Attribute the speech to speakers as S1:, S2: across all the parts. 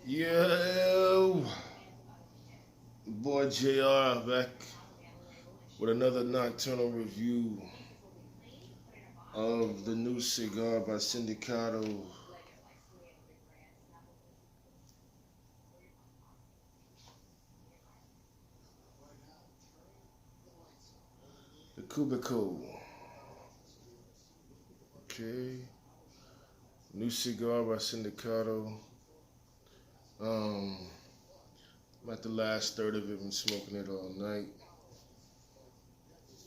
S1: Yo, boy JR back with another nocturnal review of the new cigar by Syndicato. The Cubico. Okay. New cigar by Syndicato. I'm at the last third of it, been smoking it all night.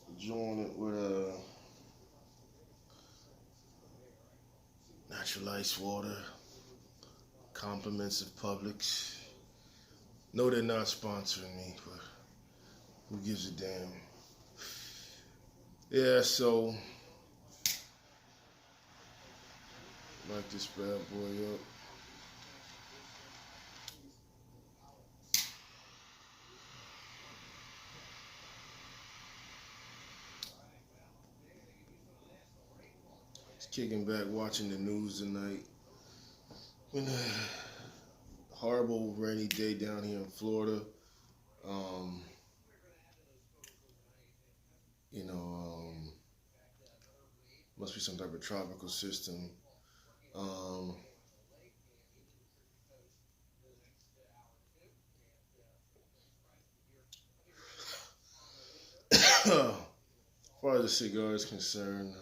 S1: Enjoying it with natural ice water. Compliments of Publix. No, they're not sponsoring me, but who gives a damn? Yeah, so light this bad boy up. Just kicking back, watching the news tonight. Been a horrible rainy day down here in Florida. Um, must be some type of tropical system. Um, as far as the cigar is concerned,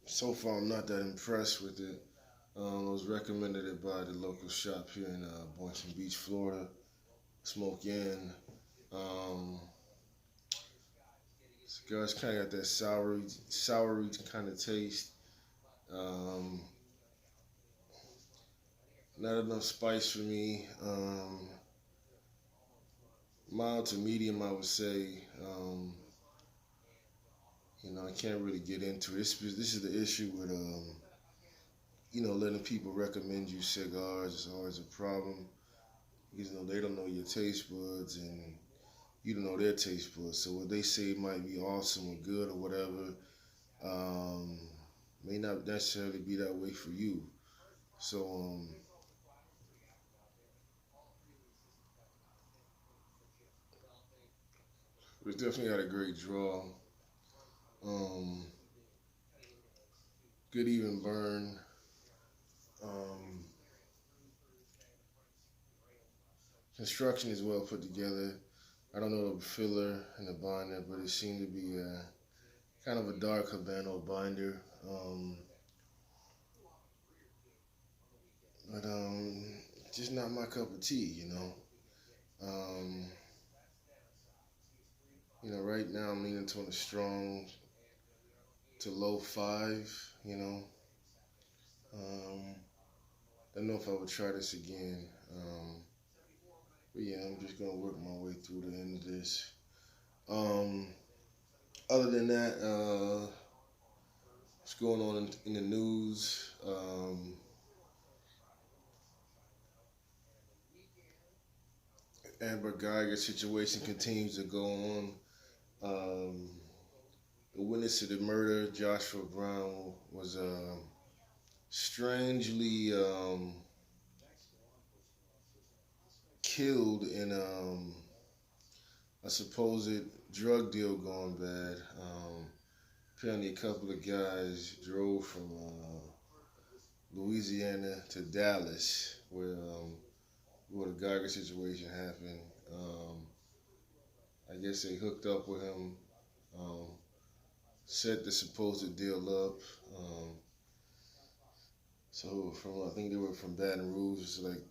S1: so far I'm not that impressed with it. I was recommended it by the local shop here in Boynton Beach, Florida. Smoke in. Cigar's kind of got that soury kind of taste. Not enough spice for me. Mild to medium, I would say. I can't really get into it. This is the issue with letting people recommend you cigars. It's always a problem because they don't know your taste buds and you don't know their taste buds. So what they say might be awesome or good or whatever, may not necessarily be that way for you. So it's definitely got a great draw. Good even burn. Construction is well put together. I don't know the filler and the binder, but it seemed to be kind of a dark Habano binder. But just not my cup of tea. Right now I'm leaning toward a strong to low 5. Don't know if I would try this again. But yeah, I'm just gonna work my way through the end of this. Other than that, what's going on in the news? Amber Geiger situation continues to go on. The witness to the murder, Joshua Brown, was strangely killed in a supposed drug deal gone bad. Apparently, a couple of guys drove from Louisiana to Dallas, where the Geiger situation happened. I guess they hooked up with him, set the supposed deal up. So I think they were from Baton Rouge. It's like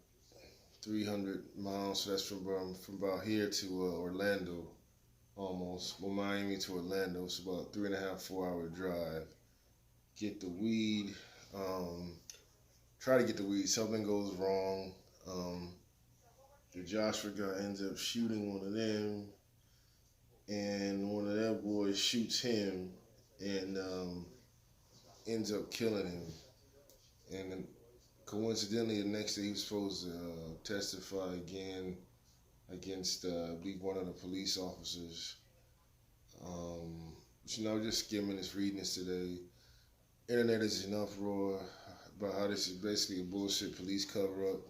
S1: 300 miles. So that's from about here to Orlando, almost. Well, Miami to Orlando. It's about 3.5, 4 hour drive. Get the weed. Try to get the weed. Something goes wrong. The Joshua guy ends up shooting one of them, and one of their boys shoots him and ends up killing him. And coincidentally, the next day he was supposed to testify again against, I believe, one of the police officers. Just skimming this, reading this today. Internet is in uproar. about how this is basically a bullshit police cover up.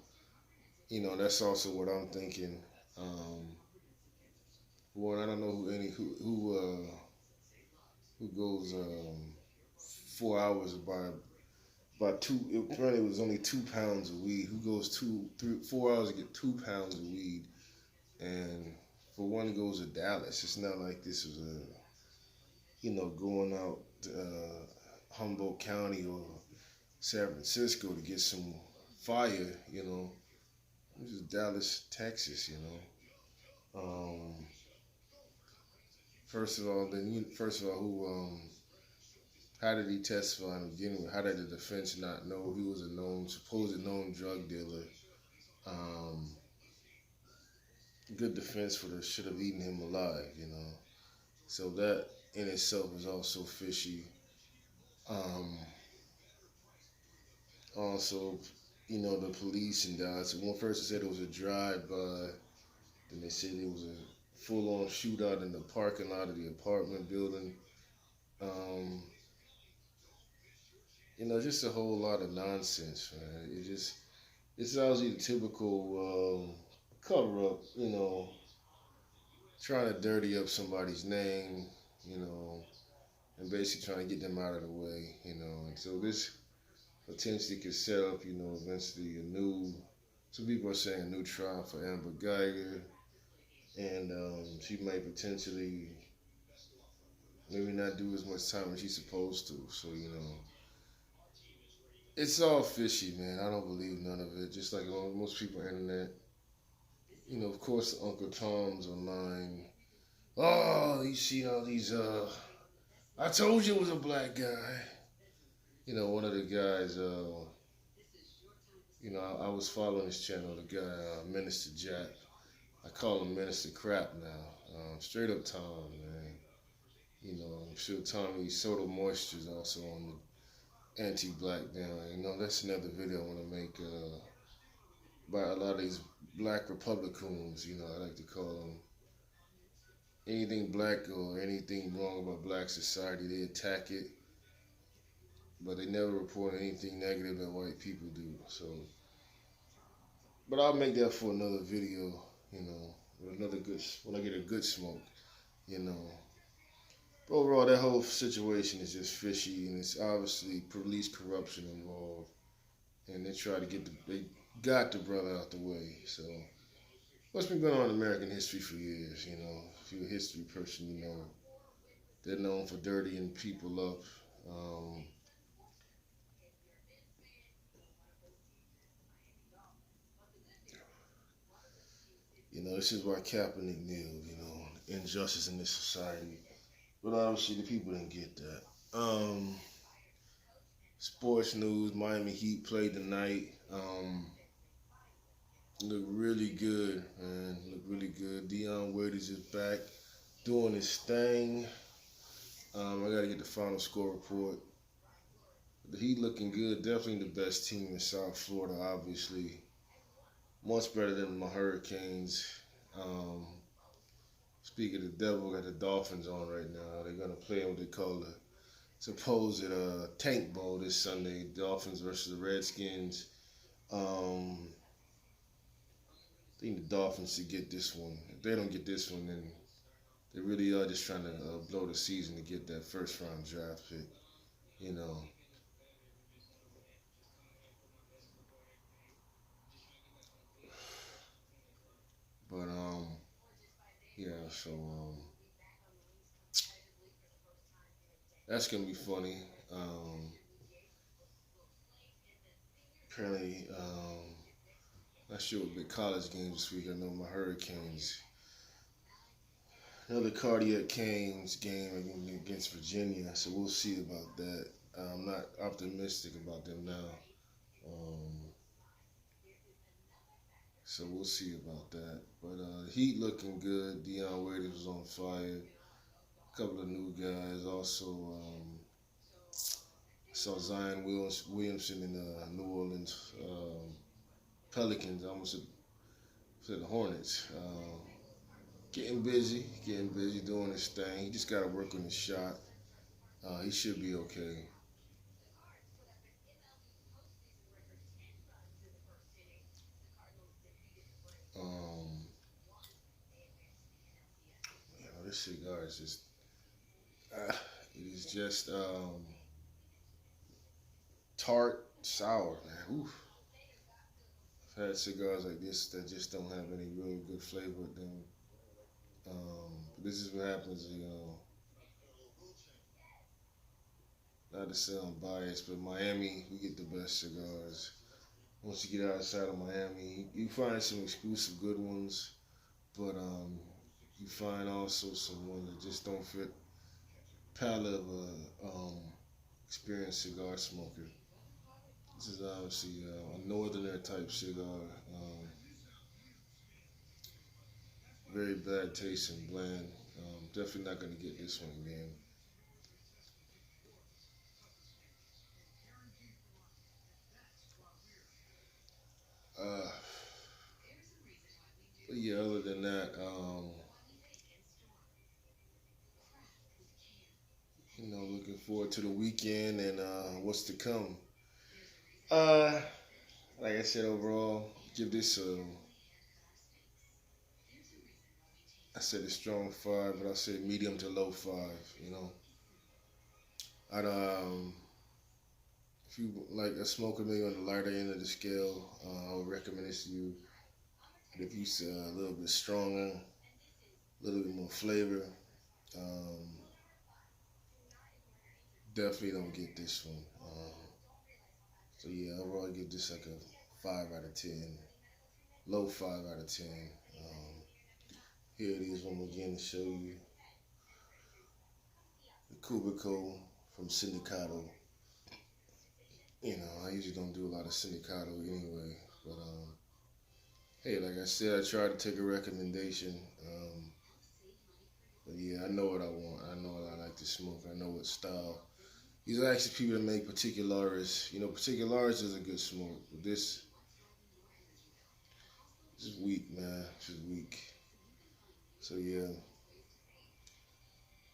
S1: That's also what I'm thinking. Um, One, I don't know who goes 4 hours by two. Apparently, it was only 2 pounds of weed. Who goes 4 hours to get 2 pounds of weed, and for one goes to Dallas. It's not like this was going out to Humboldt County or San Francisco to get some fire. This is Dallas, Texas. First of all, how did he testify in the beginning? How did the defense not know he was a supposed known drug dealer? Um, Good defense should have eaten him alive. So that in itself is also fishy. Um, Also, the police and Dallas. One person said it was a drive-by. Then they said it was a full-on shootout in the parking lot of the apartment building. Um, just a whole lot of nonsense, man. It's obviously the typical cover-up. Trying to dirty up somebody's name. You know, and basically trying to get them out of the way. And so this potentially could set up, eventually some people are saying a new trial for Amber Geiger, and she might potentially maybe not do as much time as she's supposed to. So, it's all fishy, man. I don't believe none of it. Just like most people on the internet, of course, Uncle Tom's online. Oh, you see all these, I told you it was a black guy. One of the guys, I was following his channel, the guy, Minister Jack. I call him Minister Crap now. Straight up Tom, man. I'm sure Tommy Soto Moisture is also on the anti-black down. That's another video I want to make about a lot of these black Republicans. I like to call them. Anything black or anything wrong about black society, they attack it. But they never report anything negative that white people do. So, but I'll make that for another video, with when I get a good smoke, But overall, that whole situation is just fishy, and it's obviously police corruption involved. And they got the brother out the way. So, what's been going on in American history for years, If you're a history person, they're known for dirtying people up. This is why Kaepernick kneeled, injustice in this society. But obviously, the people didn't get that. Sports news: Miami Heat played tonight. Look really good, man. Look really good. Dion Waiters is back doing his thing. I gotta get the final score report. The Heat looking good. Definitely the best team in South Florida, obviously. Much better than my Hurricanes. Speaking of the devil, got the Dolphins on right now. They're gonna play what they call the supposed Tank Bowl this Sunday. Dolphins versus the Redskins. I think the Dolphins should get this one. If they don't get this one, then they really are just trying to blow the season to get that first round draft pick. But yeah. So that's gonna be funny. Apparently, not sure what big college games this week. I know my Hurricanes. Another Cardiac Canes game against Virginia, so we'll see about that. I'm not optimistic about them now. So we'll see about that. But Heat looking good. Dion Waiters was on fire. A couple of new guys. Also, saw Zion Williamson in New Orleans Pelicans. I almost said the Hornets. Getting busy, doing his thing. He just got to work on his shot. He should be okay. this cigar is just, it is just tart, sour, man. Oof. I've had cigars like this that just don't have any really good flavor with them. This is what happens, not to sound biased, but Miami, we get the best cigars. Once you get outside of Miami, you find some exclusive good ones, but you find also some ones that just don't fit palate of a experienced cigar smoker. This is obviously a northerner type cigar. Very bad taste and bland. Definitely not going to get this one again. Uh, but yeah, other than that, looking forward to the weekend and what's to come. Uh, like I said, overall, give this a, I said a strong five, but I said medium to low five. I'd if you like a smoker maybe on the lighter end of the scale, I would recommend this to you. But if you say a little bit stronger, a little bit more flavor, um, definitely don't get this one. So yeah, overall I give this like a 5 out of 10, low 5 out of 10. Um, Here it is one more again to show you the Cubico from Syndicato. I usually don't do a lot of Syndicato anyway, but hey, like I said, I tried to take a recommendation. But yeah, I know what I want. I know what I like to smoke. I know what style. These are actually people that make particularis. Particularis is a good smoke, but this is weak, man. It's just weak. So yeah.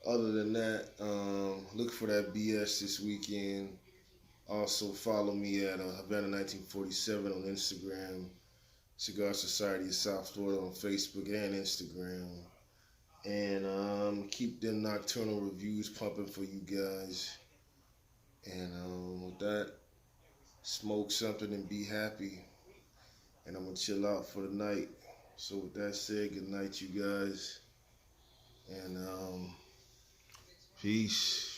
S1: Other than that, look for that BS this weekend. Also follow me at Havana 1947 on Instagram, Cigar Society of South Florida on Facebook and Instagram. And keep them nocturnal reviews pumping for you guys. And with that, smoke something and be happy. And I'm going to chill out for the night. So with that said, good night, you guys. And peace.